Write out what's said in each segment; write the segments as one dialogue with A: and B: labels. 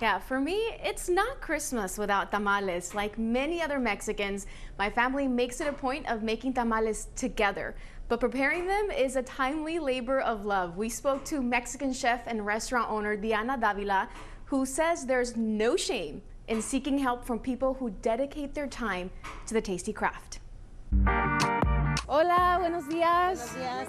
A: Yeah, for me, it's not Christmas without tamales. Like many other Mexicans, my family makes it a point of making tamales together. But preparing them is a timely labor of love. We spoke to Mexican chef and restaurant owner Diana Dávila, who says there's no shame in seeking help from people who dedicate their time to the tasty craft.
B: Hola, buenos días.
C: Buenos días.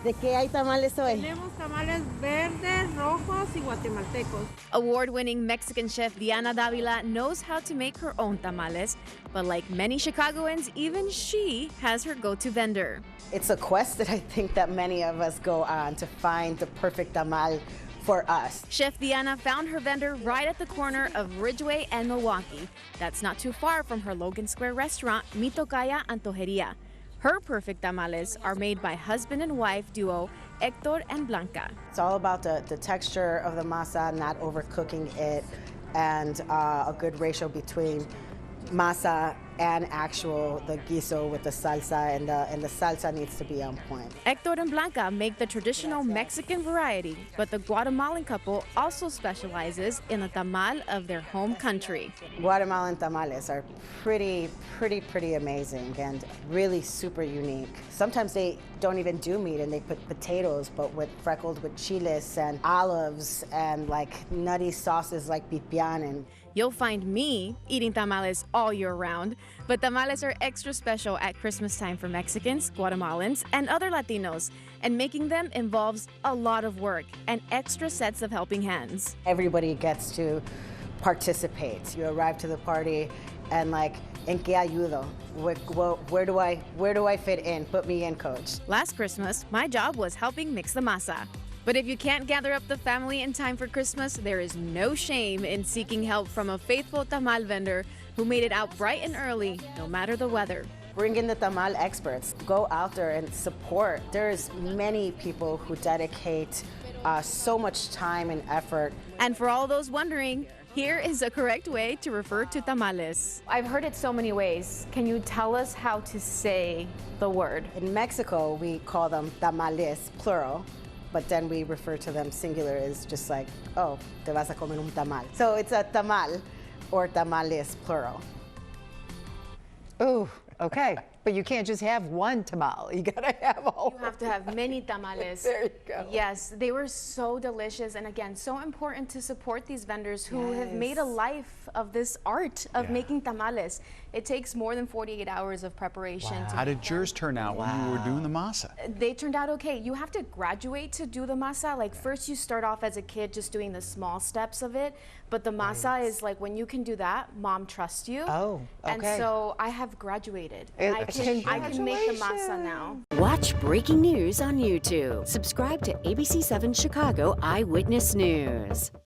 C: ¿De qué hay tamales hoy?
D: Tenemos tamales verdes, rojos y guatemaltecos.
A: Award-winning Mexican chef Diana Davila knows how to make her own tamales, but like many Chicagoans, even she has her go-to vendor.
C: It's a quest that I think that many of us go on to find the perfect tamal for us.
A: Chef Diana found her vendor right at the corner of Ridgeway and Milwaukee. That's not too far from her Logan Square restaurant, Mi Tocaya Antojeria. Her perfect tamales are made by husband and wife duo Hector and Blanca.
C: It's all about the texture of the masa, not overcooking it, and a good ratio between masa and the guiso with the salsa, and the salsa needs to be on point.
A: Hector and Blanca make the traditional Mexican variety, but the Guatemalan couple also specializes in a tamal of their home country.
C: Guatemalan tamales are pretty amazing and really super unique. Sometimes they don't even do meat and they put potatoes, but freckled with chiles and olives and like nutty sauces like pipián. And
A: you'll find me eating tamales all year round, but tamales are extra special at Christmas time for Mexicans, Guatemalans, and other Latinos, and making them involves a lot of work and extra sets of helping hands.
C: Everybody gets to participate. You arrive to the party and like, ¿en qué ayudo? Where do I fit in? Put me in, coach.
A: Last Christmas, my job was helping mix the masa. But if you can't gather up the family in time for Christmas, there is no shame in seeking help from a faithful tamal vendor who made it out bright and early, no matter the weather.
C: Bring in the tamal experts. Go out there and support. There's many people who dedicate so much time and effort.
A: And for all those wondering, here is a correct way to refer to tamales. I've heard it so many ways. Can you tell us how to say the word?
C: In Mexico, we call them tamales, plural. But then we refer to them singular as just like, oh, te vas a comer un tamal. So it's a tamal or tamales, plural.
B: Oh, okay. But you can't just have one tamal. You gotta have all.
A: You have to have many tamales.
B: There you go.
A: Yes, they were so delicious, and again, so important to support these vendors who have made a life of this art of making tamales. It takes more than 48 hours of preparation.
E: Wow. How did yours turn out when you were doing the masa?
A: They turned out okay. You have to graduate to do the masa. Like first you start off as a kid just doing the small steps of it, but the masa is like when you can do that, mom trusts you.
B: Oh, okay.
A: And so I have graduated. I can make the masa now.
F: Watch breaking news on YouTube. Subscribe to ABC7 Chicago Eyewitness News.